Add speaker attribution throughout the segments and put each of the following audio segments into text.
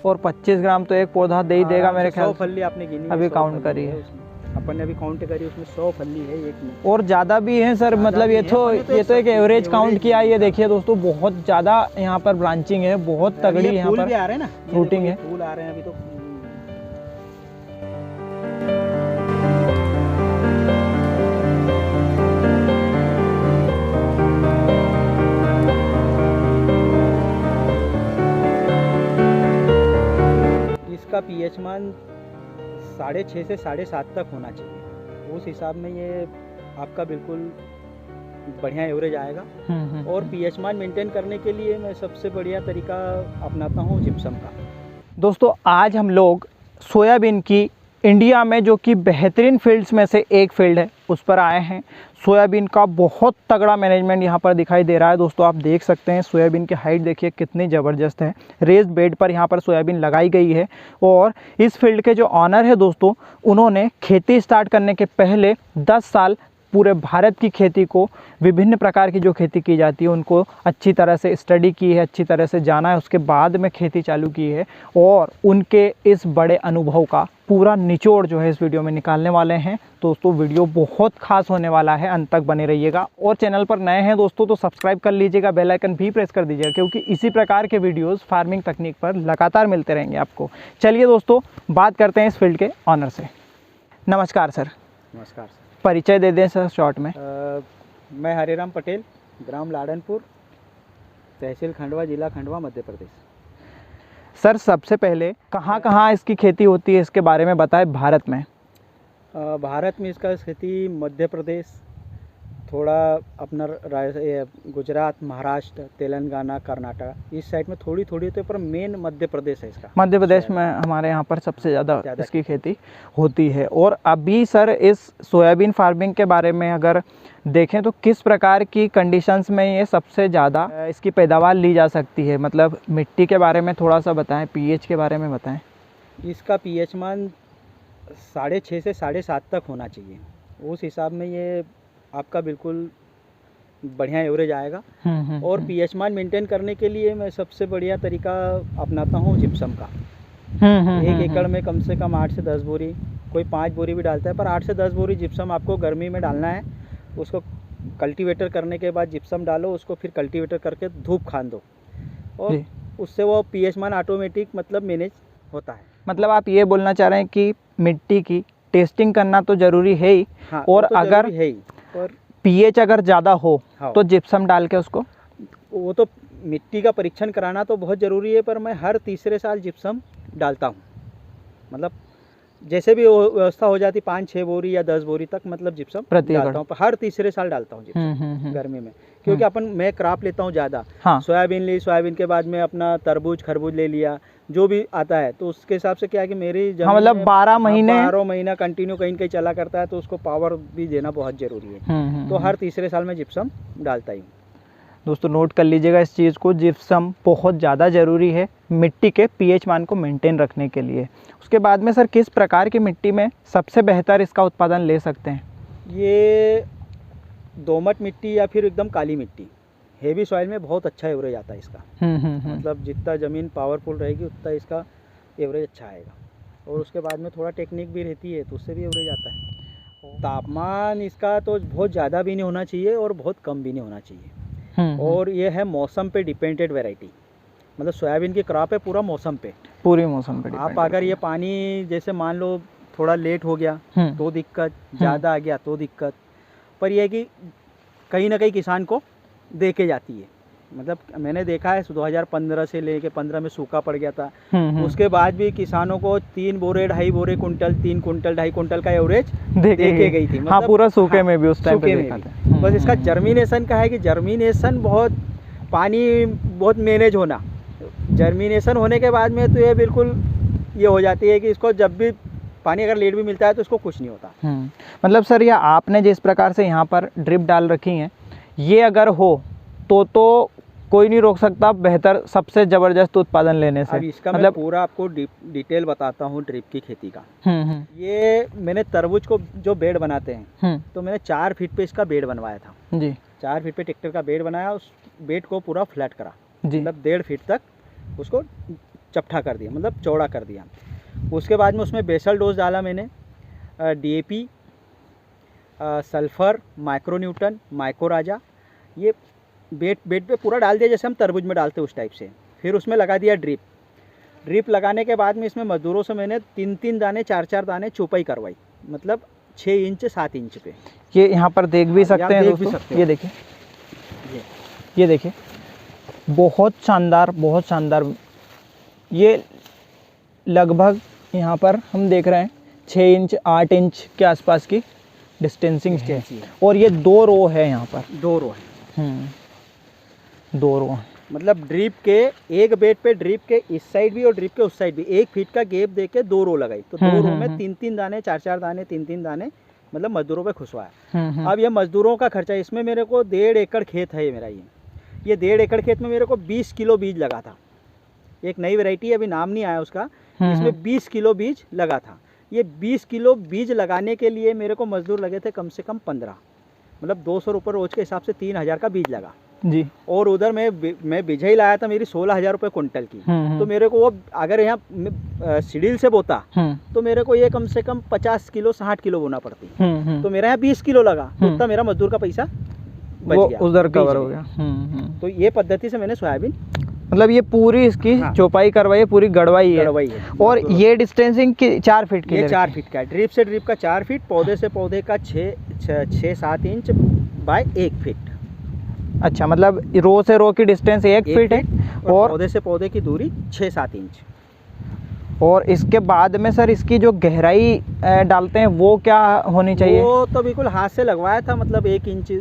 Speaker 1: और 25 ग्राम तो एक पौधा दे ही देगा मेरे ख्याल
Speaker 2: 100 फल्ली आपने गिनी,
Speaker 1: अभी
Speaker 2: 100
Speaker 1: काउंट
Speaker 2: फल्ली
Speaker 1: करी है।
Speaker 2: अपन ने अभी काउंट करी, उसमें 100 फल्ली है एक में।
Speaker 1: और ज़्यादा भी है सर, मतलब ये तो एक एवरेज काउंट किया है। ये देखिए दोस्तों, बहुत ज़्यादा यहाँ पर ब्रांचिंग है, बहुत तगड़ी यहाँ
Speaker 2: फूल
Speaker 1: पर
Speaker 2: भी आ रहे हैं ना,
Speaker 1: फ्रूटिंग है।
Speaker 2: फूल आ रहे हैं अभी तो। इसका पीएच मान 6.5 से 7.5 तक होना चाहिए। उस हिसाब में ये आपका बिल्कुल बढ़िया एवरेज आएगा। और पीएच मान मेंटेन करने के लिए मैं सबसे बढ़िया तरीका अपनाता हूँ जिप्सम का।
Speaker 1: दोस्तों आज हम लोग सोयाबीन की इंडिया में जो कि बेहतरीन फील्ड्स में से एक फील्ड है उस पर आए हैं। सोयाबीन का बहुत तगड़ा मैनेजमेंट यहाँ पर दिखाई दे रहा है। दोस्तों आप देख सकते हैं सोयाबीन की हाइट देखिए कितनी ज़बरदस्त है। रेस्ड बेड पर यहाँ पर सोयाबीन लगाई गई है। और इस फील्ड के जो ऑनर है दोस्तों, उन्होंने खेती स्टार्ट करने के पहले 10 साल पूरे भारत की खेती को, विभिन्न प्रकार की जो खेती की जाती है उनको अच्छी तरह से स्टडी की है, अच्छी तरह से जाना है, उसके बाद में खेती चालू की है। और उनके इस बड़े अनुभव का पूरा निचोड़ जो है इस वीडियो में निकालने वाले हैं। दोस्तों वीडियो बहुत खास होने वाला है, अंत तक बने रहिएगा। और चैनल पर नए हैं दोस्तों तो सब्सक्राइब कर लीजिएगा, बेल आइकन भी प्रेस कर दीजिएगा, क्योंकि इसी प्रकार के वीडियोस फार्मिंग तकनीक पर लगातार मिलते रहेंगे आपको। चलिए दोस्तों बात करते हैं इस फील्ड के ऑनर से। नमस्कार सर।
Speaker 2: नमस्कार सर।
Speaker 1: परिचय दे दें सर शॉर्ट में।
Speaker 2: मैं हरिराम पटेल, ग्राम लाडनपुर, तहसील खंडवा, जिला खंडवा, मध्य प्रदेश।
Speaker 1: सर सबसे पहले कहाँ इसकी खेती होती है इसके बारे में बताएं भारत में।
Speaker 2: भारत में इसका खेती मध्य प्रदेश, थोड़ा अपना गुजरात, महाराष्ट्र, तेलंगाना, कर्नाटक इस साइड में थोड़ी थोड़ी होती है, पर मेन मध्य प्रदेश है इसका। मध्य प्रदेश
Speaker 1: में हमारे यहाँ पर सबसे ज़्यादा इसकी खेती होती है। और अभी सर इस सोयाबीन फार्मिंग के बारे में अगर देखें तो किस प्रकार की कंडीशंस में ये सबसे ज़्यादा इसकी पैदावार ली जा सकती है, मतलब मिट्टी के बारे में थोड़ा सा बताएं, पीएच के बारे में बताएं।
Speaker 2: इसका पीएच मान 6.5 से 7.5 तक होना चाहिए। उस हिसाब में ये आपका बिल्कुल बढ़िया एवरेज आएगा। और पीएच मान मेंटेन करने के लिए मैं सबसे बढ़िया तरीका अपनाता हूँ जिप्सम का। 1 एकड़ में कम से कम 8 से 10 बोरी, कोई 5 बोरी भी डालता है, पर 8 से 10 बोरी जिप्सम आपको गर्मी में डालना है। उसको कल्टीवेटर करने के बाद जिप्सम डालो, उसको फिर कल्टीवेटर करके धूप खान दो, और उससे वो पीएच मान ऑटोमेटिक मतलब मैनेज होता है।
Speaker 1: मतलब आप ये बोलना चाह रहे हैं कि मिट्टी की टेस्टिंग करना तो ज़रूरी है ही।
Speaker 2: हाँ,
Speaker 1: और
Speaker 2: तो
Speaker 1: अगर
Speaker 2: है ही, और
Speaker 1: पीएच अगर ज़्यादा हो तो जिप्सम डाल के उसको,
Speaker 2: वो तो मिट्टी का परीक्षण कराना तो बहुत ज़रूरी है, पर मैं हर तीसरे साल जिप्सम डालता हूँ। मतलब जैसे भी व्यवस्था हो जाती 5-6 बोरी या 10 बोरी तक मतलब जिप्सम डालता हूँ, हर तीसरे साल डालता हूँ जिप्सम गर्मी में। क्योंकि मैं क्रॉप लेता हूँ ज़्यादा। हाँ। सोयाबीन ली, सोयाबीन के बाद में अपना तरबूज, खरबूज ले लिया, जो भी आता है, तो उसके हिसाब से क्या है कि मेरी
Speaker 1: मतलब 12
Speaker 2: महीना कंटिन्यू कहीं कहीं चला करता है, तो उसको पावर भी देना बहुत ज़रूरी है। तो हर तीसरे साल में जिप्सम डालता ही।
Speaker 1: दोस्तों नोट कर लीजिएगा इस चीज़ को, जिप्सम बहुत ज़्यादा ज़रूरी है मिट्टी के पीएच मान को मेंटेन रखने के लिए। उसके बाद में सर किस प्रकार की मिट्टी में सबसे बेहतर इसका उत्पादन ले सकते हैं? ये
Speaker 2: दोमट मिट्टी या फिर एकदम काली मिट्टी, हेवी सॉइल में बहुत अच्छा एवरेज आता है इसका। मतलब जितना ज़मीन पावरफुल रहेगी उतना इसका एवरेज अच्छा आएगा। और उसके बाद में थोड़ा टेक्निक भी रहती है तो उससे भी एवरेज आता है। तापमान इसका तो बहुत ज़्यादा भी नहीं होना चाहिए और बहुत कम भी नहीं होना चाहिए। और ये है मौसम पे डिपेंडेंट वैरायटी। मतलब सोयाबीन की क्रॉप है पूरा मौसम पे,
Speaker 1: पूरी मौसम पे।
Speaker 2: आप अगर ये पानी जैसे मान लो थोड़ा लेट हो गया तो दिक्कत, ज़्यादा आ गया तो दिक्कत, पर यह है कि कहीं ना कहीं किसान को दे के जाती है। मतलब मैंने देखा है 2015 से लेके 15 में सूखा पड़ गया था, उसके बाद भी किसानों को 3 बोरे 2.5 बोरे कुंटल, 3 कुंटल 2.5 कुंटल का एवरेज दे के गई थी। मतलब
Speaker 1: हाँ, पूरा सूखे में भी उस टाइम पे देखा था।
Speaker 2: बस इसका जर्मिनेशन का है कि जर्मिनेशन बहुत, पानी बहुत मैनेज होना, जर्मिनेशन होने के बाद में तो ये बिल्कुल ये हो जाती है कि इसको जब भी पानी अगर लेट भी मिलता है तो इसको कुछ नहीं होता।
Speaker 1: मतलब सर ये आपने जिस प्रकार से यहाँ पर ड्रिप डाल रखी हैं, ये अगर हो तो कोई नहीं रोक सकता बेहतर, सबसे ज़बरदस्त उत्पादन लेने से।
Speaker 2: अब इसका मतलब मैं पूरा आपको डिटेल बताता हूँ ड्रिप की खेती का। ये मैंने तरबूज को जो बेड बनाते हैं, तो मैंने 4 फीट पे इसका बेड बनवाया था जी। 4 फीट पे ट्रैक्टर का बेड बनाया, उस बेड को पूरा फ्लैट करा, मतलब 1.5 फीट तक उसको चपटा कर दिया, मतलब चौड़ा कर दिया। उसके बाद में उसमें बेसल डोज डाला मैंने, DAP, सल्फ़र, माइक्रोन्यूटन, माइक्रोराजा, ये बेड पे पूरा डाल दिया जैसे हम तरबूज में डालते हैं उस टाइप से। फिर उसमें लगा दिया ड्रिप लगाने के बाद में इसमें मजदूरों से मैंने 3-3 दाने 4-4 दाने चौपाई करवाई, मतलब 6 इंच 7 इंच पे।
Speaker 1: ये यहाँ पर देख भी सकते हैं दोस्तों, ये देखिए, ये देखिए, बहुत शानदार, बहुत शानदार। ये लगभग यहाँ पर हम देख रहे हैं 6 इंच 8 इंच के आसपास की डिस्टेंसिंग है। और ये 2 रो है, यहाँ पर
Speaker 2: 2 रो है,
Speaker 1: 2 रो है।
Speaker 2: मतलब ड्रिप के एक बेड पे ड्रिप के इस साइड भी और ड्रिप के उस साइड भी 1 फीट का गैप दे के 2 रो लगाई। तो 2 रो में 3-3 दाने 4-4 दाने 3-3 दाने, मतलब मजदूरों पे खुशवाया। अब ये मजदूरों का खर्चा, इसमें मेरे को 1.5 एकड़ खेत है मेरा। ये 1.5 एकड़ खेत में मेरे को 20 किलो बीज लगा था। एक नई वैरायटी है, अभी नाम नहीं आया उसका, इसमें 20 किलो बीज लगा था। ये 20 किलो बीज लगाने के लिए मेरे को मजदूर लगे थे कम से कम 15, मतलब 200 रुपये रोज के हिसाब से 3000 का बीज लगा
Speaker 1: जी।
Speaker 2: और उधर मैं बिजाई लाया था मेरी 16,000 रुपये कुंटल की। तो मेरे को वो अगर यहाँ सीढ़ील से बोता तो मेरे को ये कम से कम 50 किलो 60 किलो बोना पड़ती। तो मेरा यहाँ 20 किलो लगा, तो उतना मेरा मजदूर का पैसा बच गया,
Speaker 1: उधर कवर हो गया।
Speaker 2: तो ये पद्धति से मैंने सोयाबीन,
Speaker 1: मतलब ये पूरी इसकी चौपाई करवाई, पूरी गड़वाई है। और ये डिस्टेंसिंग 4 फीट की,
Speaker 2: ये 4 फीट का है। ड्रिप से ड्रिप का 4 फीट, पौधे से पौधे का 6-7 इंच बाय 1 फीट।
Speaker 1: अच्छा, मतलब रो से रो की डिस्टेंस 1 फीट है और
Speaker 2: पौधे से पौधे की दूरी 6-7 इंच।
Speaker 1: और इसके बाद में सर इसकी जो गहराई डालते हैं वो क्या होनी चाहिए?
Speaker 2: वो तो बिल्कुल हाथ से लगवाया था, मतलब 1 इंच,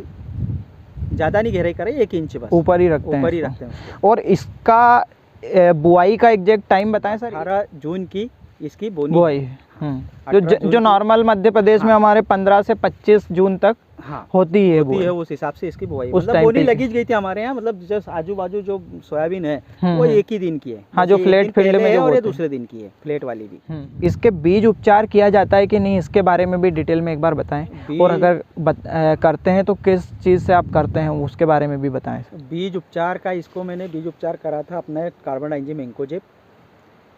Speaker 2: ज़्यादा नहीं गहराई करे, 1 इंच बस
Speaker 1: ऊपर ही रखते हैं। और इसका बुआई का एग्जैक्ट टाइम बताएं सर।
Speaker 2: 18 जून की इसकी बुआई है।
Speaker 1: जो नॉर्मल मध्य प्रदेश में हमारे 15 से 25 जून तक होती है
Speaker 2: उस हिसाब से इसकी बुआई, मतलब बोनी लगी गई थी हमारे यहाँ, मतलब जस्ट आजू बाजू जो सोयाबीन है वो 1 ही दिन की है।
Speaker 1: हाँ, जो फ्लैट फील्ड में,
Speaker 2: और ये दूसरे दिन की है फ्लैट वाली भी।
Speaker 1: इसके बीज उपचार किया जाता है कि नहीं, इसके बारे में भी डिटेल में एक बार बताएं। और अगर करते हैं तो किस चीज़ से आप करते हैं उसके बारे में भी बताएं।
Speaker 2: बीज उपचार का, इसको मैंने बीज उपचार करा था अपने कार्बन डाइजिम एंकोजेब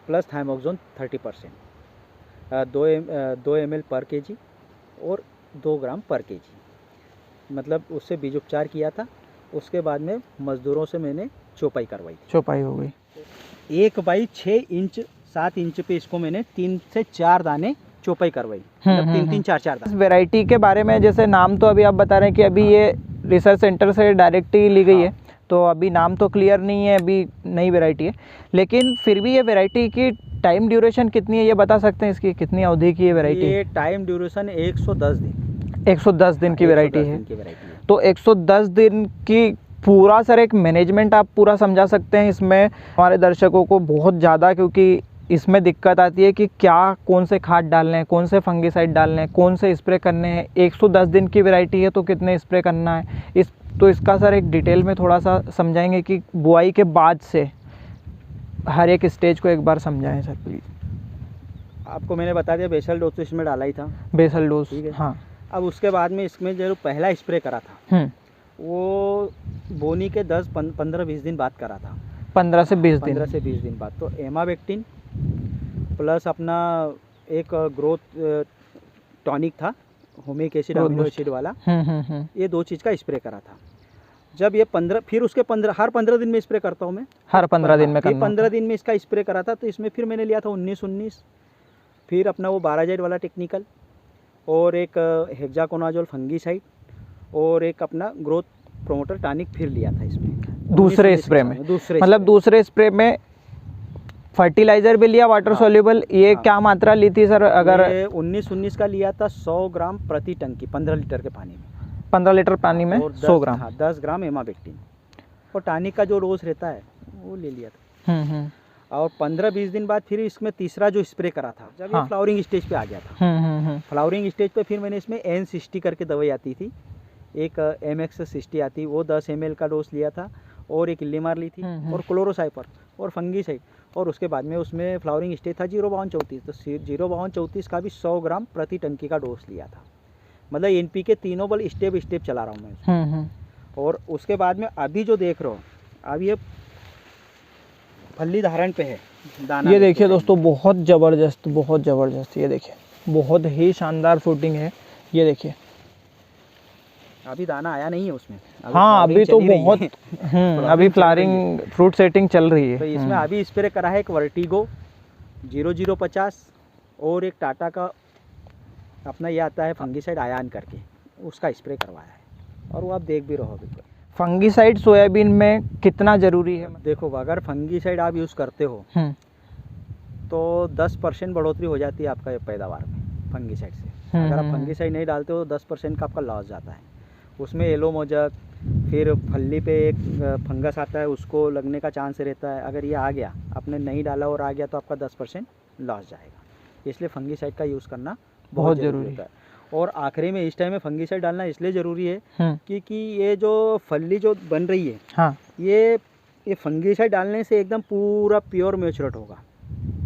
Speaker 2: प्लस थाइमोक्सोन 30%, 2 ml पर kg और 2 ग्राम पर kg, मतलब उससे बीज उपचार किया था। उसके बाद में मजदूरों से मैंने चौपाई करवाई थी।
Speaker 1: चौपाई हो गई।
Speaker 2: 1 बाई 6 इंच 7 इंच पे इसको मैंने 3 से 4 दाने चौपाई करवाई, मतलब 3-3 4-4 दाने।
Speaker 1: इस वैरायटी के बारे में जैसे नाम तो अभी आप बता रहे हैं कि अभी ये रिसर्च सेंटर से डायरेक्ट ही ली गई है, तो अभी नाम तो क्लियर नहीं है, अभी नई वैरायटी है। लेकिन फिर भी ये वैरायटी की टाइम ड्यूरेशन कितनी है, ये बता सकते हैं? इसकी कितनी अवधि की ये वैरायटी?
Speaker 2: ये टाइम ड्यूरेशन 110 दिन।
Speaker 1: 110 दिन की वैरायटी है। तो 110 दिन की पूरा सर एक मैनेजमेंट आप पूरा समझा सकते हैं इसमें हमारे दर्शकों को बहुत ज़्यादा, क्योंकि इसमें दिक्कत आती है कि क्या कौन से खाद डालने हैं, कौन से फंगिसाइड डालने हैं, कौन से स्प्रे करने हैं। 110 दिन की वैरायटी है तो कितने स्प्रे करना है, तो इसका सर एक डिटेल में थोड़ा सा समझाएंगे कि बुआई के बाद से हर एक स्टेज को एक बार समझाएं सर प्लीज़।
Speaker 2: आपको मैंने बता दिया बेसल डोज तो इसमें डाला ही था,
Speaker 1: बेसल डोज,
Speaker 2: ठीक है।
Speaker 1: हाँ।
Speaker 2: अब उसके बाद में इसमें जो पहला स्प्रे करा था वो बोनी के 15-20 दिन बाद करा था।
Speaker 1: 15 से 20 दिन,
Speaker 2: 15 से 20 दिन बाद। तो एमावेक्टिन प्लस अपना एक ग्रोथ टॉनिक था, होमिक एसिड अमीनो एसिड वाला, ये 2 चीज़ का स्प्रे करा था। जब ये 15, फिर उसके 15, हर 15 दिन में स्प्रे करता हूँ मैं,
Speaker 1: हर 15 दिन में करना।
Speaker 2: 15 दिन में इसका स्प्रे करा था। तो इसमें फिर मैंने लिया था 19-19, फिर अपना वो 12 जेड वाला टेक्निकल, और एक हेक्साकोनाजोल फंगीसाइड, और एक अपना ग्रोथ प्रोमोटर टॉनिक फिर लिया था इसमें
Speaker 1: दूसरे स्प्रे में। मतलब दूसरे स्प्रे में फर्टिलाइजर भी लिया वाटर सॉल्युबल। ये क्या मात्रा ली थी सर? अगर
Speaker 2: 19-19 का लिया था 100 ग्राम प्रति टंकी 15 लीटर के पानी में,
Speaker 1: 15 लीटर पानी में 100 ग्राम,
Speaker 2: 10 ग्राम एमावेक्टिन, और टॉनिक का जो डोज रहता है वो ले लिया था। और 15-20 दिन बाद फिर इसमें तीसरा जो स्प्रे करा था, जब ये फ्लावरिंग स्टेज पे आ गया था। फ्लावरिंग स्टेज पे फिर मैंने इसमें N60 करके दवाई आती थी, एक MX60 आती, वो 10 ml का डोज लिया था, और एक इल्लीमार ली थी, और क्लोरोसाइपर और फंगीसाइड। और उसके बाद में उसमें फ्लावरिंग स्टेज था 05234, तो 05234 का भी 100 ग्राम प्रति टंकी का डोज लिया था। मतलब NPK तीनों बल स्टेप चला रहा हूँ मैं। और उसके बाद में अभी जो देख रहे हो, अब ये फली धारण पे है, दाना
Speaker 1: ये देखिए दोस्तों, बहुत ज़बरदस्त, ये देखिए बहुत ही शानदार फ्रूटिंग है। ये देखिए
Speaker 2: अभी दाना आया नहीं है उसमें,
Speaker 1: हाँ अभी तो बहुत अभी
Speaker 2: फ्लावरिंग चल रही है।
Speaker 1: फ्लावरिंग फ्रूट सेटिंग चल रही है।
Speaker 2: तो इसमें अभी स्प्रे करा है एक वर्टिगो 0050 और एक टाटा का अपना ये आता है फंगीसाइड आयान करके, उसका स्प्रे करवाया है और वो आप देख भी रहो। बिल्कुल
Speaker 1: फंगीसाइड सोयाबीन में कितना ज़रूरी है?
Speaker 2: देखो अगर फंगीसाइड आप यूज़ करते हो तो 10% बढ़ोतरी हो जाती है आपका पैदावार में फंगीसाइड से। अगर आप फंगीसाइड नहीं डालते हो तो 10% का आपका लॉस जाता है। उसमें येलो मोजक, फिर फल्ली पे एक फंगस आता है, उसको लगने का चांस रहता है। अगर ये आ गया, आपने नहीं डाला और आ गया तो आपका 10% लॉस जाएगा। इसलिए फंगीसाइड का यूज़ करना बहुत ज़रूरी होता है। और आखिरी में इस टाइम में फंगीसाइड डालना इसलिए ज़रूरी है क्योंकि ये जो फल्ली जो बन रही है, हाँ, ये फंगीसाइड डालने से एकदम पूरा प्योर मैच्योर होगा।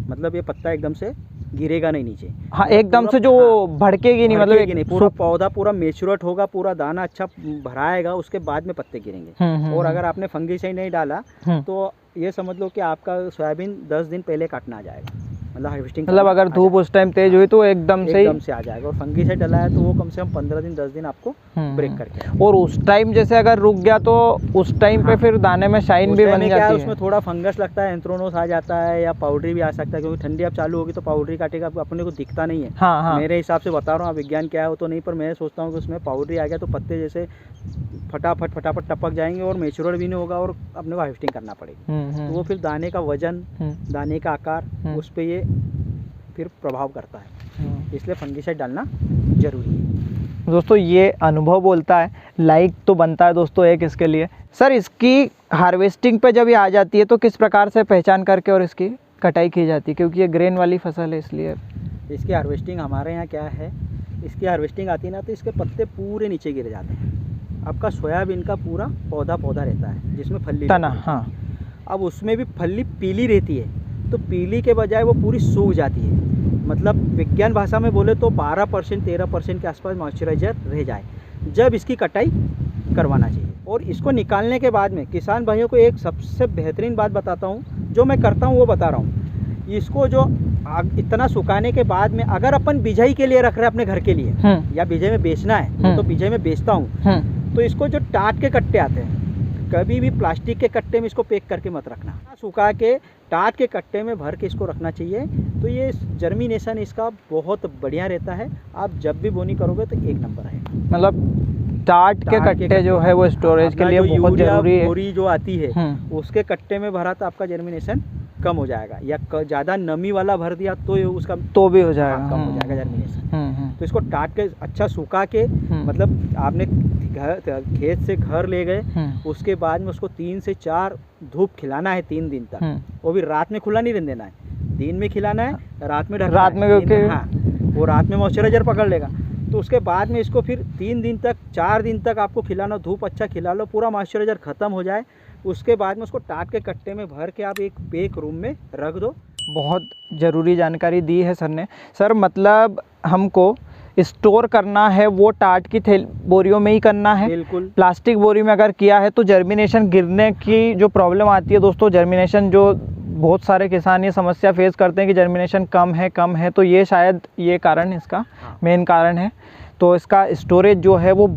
Speaker 2: मतलब ये पत्ता एकदम से गिरेगा नहीं नीचे, हाँ एकदम से जो भड़केगी नहीं, मतलब नहीं, पूरा पौधा पूरा मैच्योर होगा, पूरा दाना अच्छा भराएगा, उसके बाद में पत्ते गिरेंगे। और अगर आपने फंगीसाइड नहीं डाला तो ये समझ लो कि आपका सोयाबीन 10 दिन पहले काटना आ जाएगा। मतलब हार्वेस्टिंग, मतलब अगर धूप उस टाइम तेज हुई तो एकदम से आ जाएगा। और फंगीसाइड डाला है तो वो कम से कम 15 दिन 10 दिन आपको ब्रेक करके, और उस टाइम जैसे अगर रुक गया तो उस टाइम पे फिर दाने में शाइन भी बन जाती है। उसमें थोड़ा फंगस लगता है, एंथ्रोनोस आ जाता है या पाउडरी भी आ सकता है, क्योंकि ठंडी अब चालू होगी तो पाउडरी काटेगा, अपने को दिखता नहीं है। हाँ। मेरे हिसाब से बता रहा हूँ, विज्ञान क्या है तो नहीं, पर मैं सोचता हूँ कि उसमें पाउडरी आ गया तो पत्ते जैसे फटाफट टपक जाएंगे और मैच्योर भी नहीं होगा और अपने को हार्वेस्टिंग करना पड़ेगी। तो वो फिर दाने का वजन, दाने का आकार, उस पर ये फिर प्रभाव करता है। इसलिए फंगीसाइड डालना जरूरी है। दोस्तों ये अनुभव बोलता है, लाइक तो बनता है दोस्तों एक इसके लिए। सर इसकी हार्वेस्टिंग पे जब ये आ जाती है तो किस प्रकार से पहचान करके और इसकी कटाई की जाती है, क्योंकि ये ग्रेन वाली फसल है इसलिए? इसकी हार्वेस्टिंग हमारे यहाँ क्या है, इसकी हार्वेस्टिंग आती है ना तो इसके पत्ते पूरे नीचे गिर जाते हैं। आपका सोयाबीन का पूरा पौधा रहता है जिसमें फल्ली तना, हाँ, अब उसमें भी फल्ली पीली रहती है, तो पीली के बजाय वो पूरी सूख जाती है। मतलब विज्ञान भाषा में बोले तो 12% 13% के आसपास मॉइस्चराइजर रह जाए, जब इसकी कटाई करवाना चाहिए। और इसको निकालने के बाद में किसान भाइयों को एक सबसे बेहतरीन बात बताता हूँ, जो मैं करता हूँ वो बता रहा हूँ। इसको जो इतना सुखाने के बाद में अगर अपन बिजाई के लिए रख रहे हैं अपने घर के लिए या बिजाई में बेचना है तो बिजाई में बेचता हूँ, तो इसको जो टाट के कट्टे आते हैं, कभी भी प्लास्टिक के कट्टे में इसको पैक करके मत रखना, सुखा के टाट के कट्टे में भर के इसको रखना चाहिए। तो ये जर्मिनेशन इसका बहुत बढ़िया रहता है। आप जब भी बोनी करोगे तो एक नंबर है। मतलब टाट के कट्टे जो है वो स्टोरेज के लिए बहुत जरूरी है। बोरी जो आती है उसके कट्टे में भरा तो आपका जर्मिनेशन कम हो जाएगा, या ज़्यादा नमी वाला भर दिया तो उसका तो भी हो जाएगा, कम हो जाएगा जर्मिनेशन। तो इसको टाट के अच्छा सूखा के, मतलब आपने खेत से घर ले गए, उसके बाद में उसको 3 से 4 धूप खिलाना है 3 दिन तक। वो भी रात में खुला नहीं रहने देना है, दिन में खिलाना है, रात में ढकना है। हाँ, वो रात में मॉइस्चराइजर पकड़ लेगा। तो उसके बाद में इसको फिर 3 दिन तक 4 दिन तक आपको खिलाना, धूप अच्छा खिला लो, पूरा मॉइस्चराइजर ख़त्म हो जाए। उसके बाद में उसको टाट के कट्टे में भर के आप एक पैक रूम में रख दो। बहुत ज़रूरी जानकारी दी है सर ने। सर मतलब हमको स्टोर करना है वो टाट की बोरियों में ही करना है? बिल्कुल। प्लास्टिक बोरी में अगर किया है तो जर्मिनेशन गिरने की जो प्रॉब्लम आती है दोस्तों, जर्मिनेशन जो बहुत सारे किसान ये समस्या फेस करते हैं कि जर्मिनेशन कम है, तो ये शायद ये कारण इसका मेन कारण है। तो इसका स्टोरेज जो है वो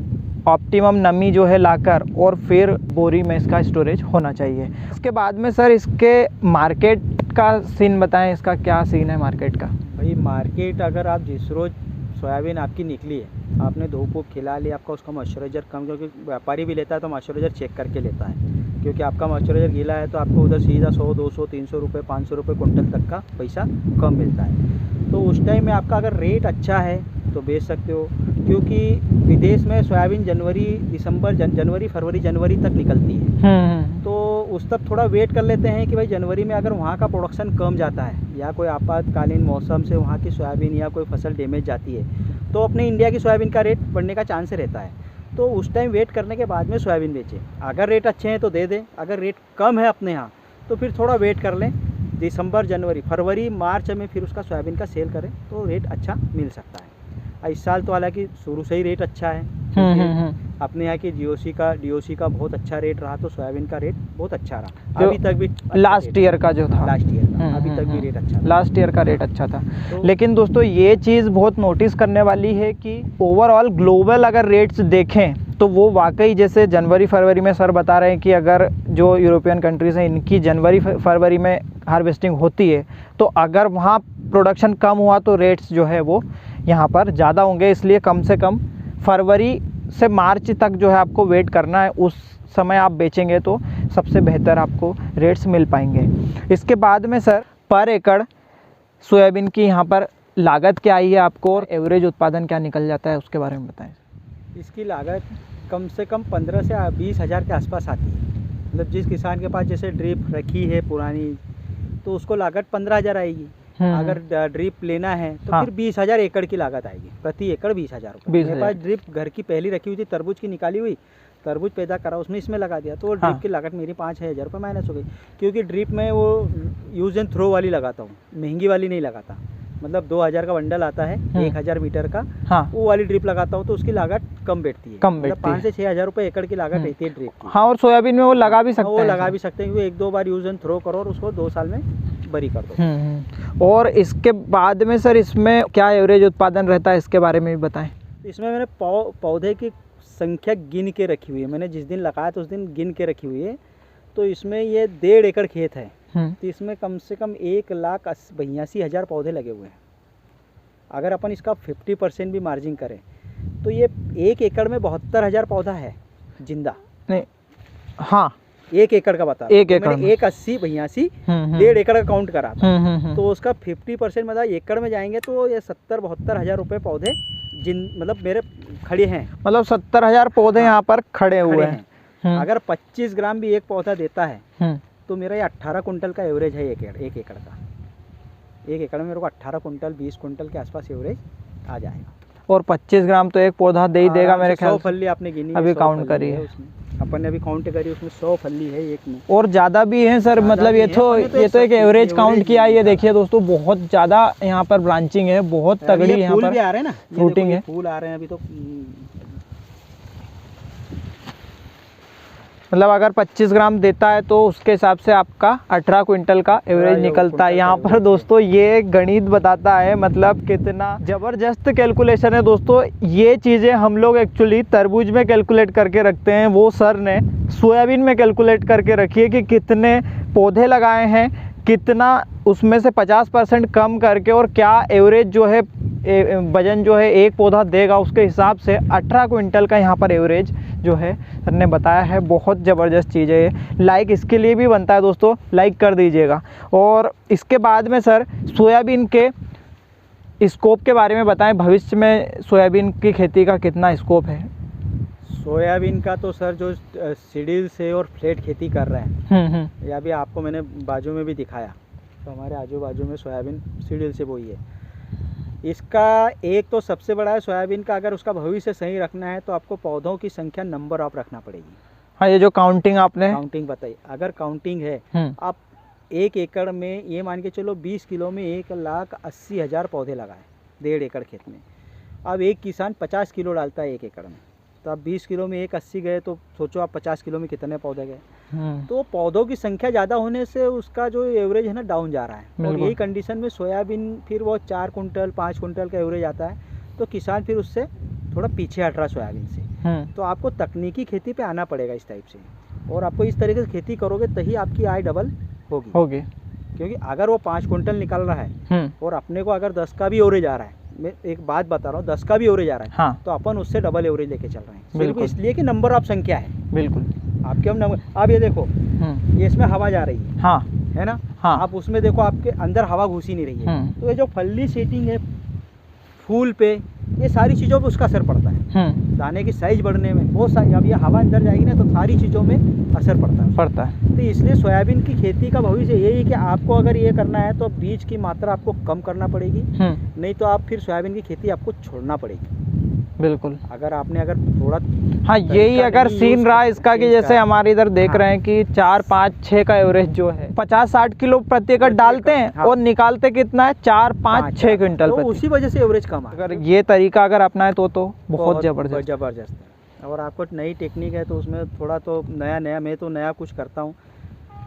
Speaker 2: ऑप्टिमम नमी जो है लाकर और फिर बोरी में इसका स्टोरेज होना चाहिए। इसके बाद में सर इसके मार्केट का सीन बताएं, इसका क्या सीन है मार्केट का? भाई मार्केट अगर आप जिस रोज़ सोयाबीन आपकी निकली है, आपने धूप खिला लिया, आपका उसका मॉइस्चराइजर कम, क्योंकि व्यापारी भी लेता है तो मॉइस्चराइजर चेक करके लेता है, क्योंकि आपका मॉइस्चराइजर गीला है तो आपको उधर सीधा 100 200 300 रुपये 500 रुपये कुंटल तक का पैसा कम मिलता है। तो उस टाइम में आपका अगर रेट अच्छा है तो बेच सकते हो, क्योंकि विदेश में सोयाबीन जनवरी फरवरी तक निकलती है। तो उस तक थोड़ा वेट कर लेते हैं कि भाई जनवरी में अगर वहाँ का प्रोडक्शन कम जाता है या कोई आपातकालीन मौसम से वहाँ की सोयाबीन या कोई फसल डैमेज जाती है तो अपने इंडिया की सोयाबीन का रेट बढ़ने का चांस रहता है। तो उस टाइम वेट करने के बाद में सोयाबीन बेचें। अगर रेट अच्छे हैं तो दे दें, अगर रेट कम है अपने यहाँ तो फिर थोड़ा वेट कर लें, दिसंबर जनवरी फरवरी मार्च में फिर उसका सोयाबीन का सेल करें तो रेट अच्छा मिल सकता है। इस साल तो हालांकि शुरू से ही रेट अच्छा है, अपने यहाँ की DOC का बहुत अच्छा रेट रहा, तो सोयाबीन का रेट बहुत अच्छा रहा।
Speaker 1: जो
Speaker 2: अभी तक भी
Speaker 1: लास्ट ईयर का जो था,
Speaker 2: लास्ट ईयर का अभी तक भी रेट अच्छा था।
Speaker 1: लास्ट ईयर का रेट अच्छा था।
Speaker 2: तो
Speaker 1: लेकिन दोस्तों ये चीज़ बहुत नोटिस करने वाली है कि ओवरऑल ग्लोबल अगर रेट्स देखें तो वो वाकई जैसे जनवरी फरवरी में सर बता रहे हैं कि अगर जो यूरोपियन कंट्रीज़ हैं इनकी जनवरी फरवरी में हार्वेस्टिंग होती है, तो अगर वहाँ प्रोडक्शन कम हुआ तो रेट्स जो है वो यहाँ पर ज़्यादा होंगे। इसलिए कम से कम फरवरी से मार्च तक जो है आपको वेट करना है, उस समय आप बेचेंगे तो सबसे बेहतर आपको रेट्स मिल पाएंगे। इसके बाद में सर पर एकड़ सोयाबीन की यहाँ पर लागत क्या आई है आपको, और एवरेज उत्पादन क्या निकल जाता है उसके बारे में बताएं।
Speaker 2: इसकी लागत कम से कम 15 से 20 हज़ार के आसपास आती है। मतलब जिस किसान के पास जैसे ड्रिप रखी है पुरानी, तो उसको लागत 15,000 आएगी। अगर ड्रिप लेना है तो
Speaker 1: हाँ।
Speaker 2: फिर 20,000 एकड़ की लागत आएगी, प्रति एकड़ 20,000 रुपये। मेरे पास ड्रिप घर की पहली रखी हुई थी, तरबूज की निकाली हुई, तरबूज पैदा करा, उसने इसमें लगा दिया, तो ड्रिप की लागत मेरी 5-6 हज़ार रुपये माइनस हो गई। क्योंकि ड्रिप में वो यूज़ एंड थ्रो वाली लगाता हूँ, महंगी वाली नहीं लगाता। मतलब 2,000 का बंडल आता है 1,000 मीटर का, वो वाली ड्रिप लगाता हूँ, तो उसकी लागत कम बैठती है। मतलब 5 से 6 हज़ार रुपये एकड़ की लागत रहती है ड्रिप की।
Speaker 1: हाँ, और सोयाबीन में वो लगा भी सकते हैं,
Speaker 2: वो लगा भी सकते हैं, क्योंकि 1-2 बार यूज़ एंड थ्रो करो और उसको 2 साल में बरी कर दो।
Speaker 1: और इसके बाद में सर इसमें क्या एवरेज उत्पादन रहता है, इसके बारे में भी बताएं।
Speaker 2: इसमें मैंने पौधे की संख्या गिन के रखी हुई है। मैंने जिस दिन लगाया तो उस दिन गिन के रखी हुई है। तो इसमें ये 1.5 एकड़ खेत है, तो इसमें कम से कम 1,82,000 पौधे लगे हुए हैं। अगर अपन इसका 50% भी मार्जिन करें तो ये 1 एकड़ में 72,000 पौधा है जिंदा।
Speaker 1: नहीं, हाँ
Speaker 2: 1 एकड़ का बता,
Speaker 1: 1 एकड़
Speaker 2: मैंने 1,80,82 1.5 एकड़ का काउंट करा था। तो उसका 50% मतलब एकड़ में जाएंगे तो ये 70-72 हज़ार रुपये पौधे मतलब मेरे खड़े हैं।
Speaker 1: मतलब 70,000 पौधे यहाँ पर खड़े हुए हैं।
Speaker 2: अगर 25 ग्राम भी एक पौधा देता है तो मेरा ये 18 कुंटल का एवरेज है 1 एकड़ का। 1 एकड़ में मेरे को 18 कुंटल 20 कुंटल के आसपास एवरेज आ जाएगा।
Speaker 1: और 25 ग्राम तो एक पौधा दे ही देगा मेरे ख्याल से।
Speaker 2: 100 फल्ली आपने गिनी,
Speaker 1: अभी काउंट करी है
Speaker 2: अपन ने, अभी काउंट करी, उसमें 100 फल्ली है एक में।
Speaker 1: और ज़्यादा भी है सर, मतलब ये तो एक एवरेज काउंट किया। ये देखिए दोस्तों, बहुत ज़्यादा यहाँ पर ब्रांचिंग है, बहुत तगड़ी यहाँ पर
Speaker 2: फूल भी आ रहे हैं ना,
Speaker 1: फ्रूटिंग है,
Speaker 2: फूल आ रहे हैं अभी तो।
Speaker 1: मतलब अगर 25 ग्राम देता है तो उसके हिसाब से आपका 18 क्विंटल का एवरेज निकलता है। यहाँ पर दोस्तों ये गणित बताता है, मतलब कितना ज़बरदस्त कैलकुलेशन है दोस्तों। ये चीज़ें हम लोग एक्चुअली तरबूज में कैलकुलेट करके रखते हैं, वो सर ने सोयाबीन में कैलकुलेट करके रखी है कि कितने पौधे लगाए हैं, कितना उसमें से 50% कम करके और क्या एवरेज जो है वजन जो है एक पौधा देगा, उसके हिसाब से 18 क्विंटल का यहाँ पर एवरेज जो है सर ने बताया है। बहुत ज़बरदस्त चीज़ है ये, लाइक इसके लिए भी बनता है दोस्तों, लाइक कर दीजिएगा। और इसके बाद में सर सोयाबीन के स्कोप के बारे में बताएं, भविष्य में सोयाबीन की खेती का कितना स्कोप है।
Speaker 2: सोयाबीन का तो सर जो सीडील से और फ्लैट खेती कर रहे हैं, या भी आपको मैंने बाजू में भी दिखाया, तो हमारे आजू बाजू में सोयाबीन सीडील से बोई है। इसका एक तो सबसे बड़ा है सोयाबीन का, अगर उसका भविष्य सही रखना है तो आपको पौधों की संख्या नंबर ऑफ रखना पड़ेगी। हाँ,
Speaker 1: ये जो काउंटिंग आपने
Speaker 2: काउंटिंग बताई, अगर काउंटिंग है आप 1 एकड़ में ये मान के चलो 20 किलो में 1,80,000 पौधे लगाए 1.5 एकड़ खेत में। अब एक किसान 50 किलो डालता है 1 एकड़ में, तो आप 20 किलो में 1,80 गए तो सोचो आप 50 किलो में कितने पौधे गए। तो पौधों की संख्या ज़्यादा होने से उसका जो एवरेज है ना डाउन जा रहा है। और यही कंडीशन में सोयाबीन फिर वो 4 कुंटल 5 कुंटल का एवरेज आता है, तो किसान फिर उससे थोड़ा पीछे हट रहा सोयाबीन से। तो आपको तकनीकी खेती पे आना पड़ेगा इस टाइप से, और आपको इस तरीके से खेती करोगे तभी आपकी आय डबल होगी। क्योंकि अगर वो 5 कुंटल निकल रहा है और अपने को अगर 10 का भी एवरेज आ रहा है, मैं एक बात बता रहा हूँ, 10 का भी एवरेज आ रहा है, तो अपन उससे डबल एवरेज लेके चल रहे हैं, सिर्फ इसलिए कि नंबर ऑफ संख्या है।
Speaker 1: बिल्कुल
Speaker 2: आपके हम नंबर, आप ये देखो ये इसमें हवा जा रही है, है ना, आप उसमें देखो आपके अंदर हवा घुस ही नहीं रही है। तो ये जो फल्ली सेटिंग है फूल पे, ये सारी चीज़ों पे उसका असर पड़ता है। दाने की साइज बढ़ने में बहुत सारी, अब ये हवा अंदर जाएगी ना तो सारी चीज़ों में असर पड़ता है। तो इसलिए सोयाबीन की खेती का भविष्य यही है कि आपको अगर ये करना है तो बीज की मात्रा आपको कम करना पड़ेगी, नहीं तो आप फिर सोयाबीन की खेती आपको छोड़ना पड़ेगी। बिल्कुल, अगर थोड़ा
Speaker 1: हाँ, यही अगर सीन रहा इसका कि जैसे हमारे इधर देख रहे हैं कि 4, 5, 6 का एवरेज जो है 50-60 किलो प्रति एकड़ डालते हैं और निकालते कितना है 4, 5, 6 क्विंटल।
Speaker 2: तो उसी वजह से एवरेज कम है।
Speaker 1: अगर ये तरीका अगर अपनाए तो बहुत जबरदस्त।
Speaker 2: और आपको नई टेक्निक है तो उसमें थोड़ा तो नया मैं तो नया कुछ करता हूँ।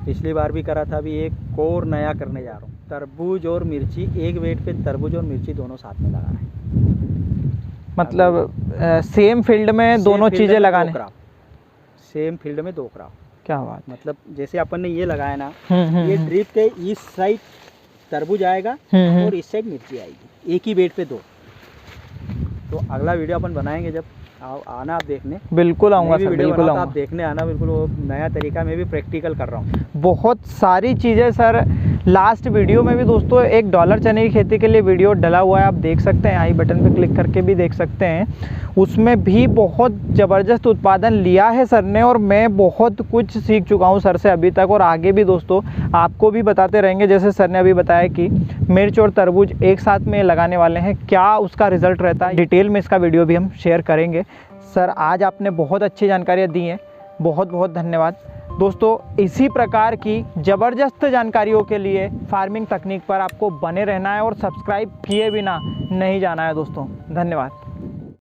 Speaker 2: पिछली बार भी करा था, अभी एक और नया करने जा रहा हूँ। तरबूज और मिर्ची, एक वेट पे तरबूज और मिर्ची दोनों साथ में लगा रहे हैं।
Speaker 1: मतलब सेम फील्ड में दोनों चीज़ें लगाने।
Speaker 2: सेम फील्ड में 2 क्रॉप।
Speaker 1: क्या बात,
Speaker 2: मतलब जैसे अपन ने ये लगाया ना, ये ड्रिप के इस साइड तरबूज आएगा और इस साइड मिर्ची आएगी, एक ही बेड पे 2। तो अगला वीडियो अपन बनाएंगे, जब आना आप देखने।
Speaker 1: बिल्कुल आऊँगा सर, बिल्कुल आऊँगा।
Speaker 2: आप देखने आना बिल्कुल, वो नया तरीका मैं भी प्रैक्टिकल कर रहा हूँ।
Speaker 1: बहुत सारी चीज़ें सर, लास्ट वीडियो में भी दोस्तों एक डॉलर चने की खेती के लिए वीडियो डला हुआ है, आप देख सकते हैं, आई बटन पे क्लिक करके भी देख सकते हैं। उसमें भी बहुत ज़बरदस्त उत्पादन लिया है सर ने, और मैं बहुत कुछ सीख चुका हूँ सर से अभी तक, और आगे भी दोस्तों आपको भी बताते रहेंगे। जैसे सर ने अभी बताया कि मिर्च और तरबूज एक साथ में लगाने वाले हैं, क्या उसका रिज़ल्ट रहता है, डिटेल में इसका वीडियो भी हम शेयर करेंगे। सर आज आपने बहुत अच्छी जानकारियाँ दी हैं, बहुत बहुत धन्यवाद दोस्तों। इसी प्रकार की ज़बरदस्त जानकारियों के लिए फार्मिंग तकनीक पर आपको बने रहना है और सब्सक्राइब किए बिना नहीं जाना है दोस्तों। धन्यवाद।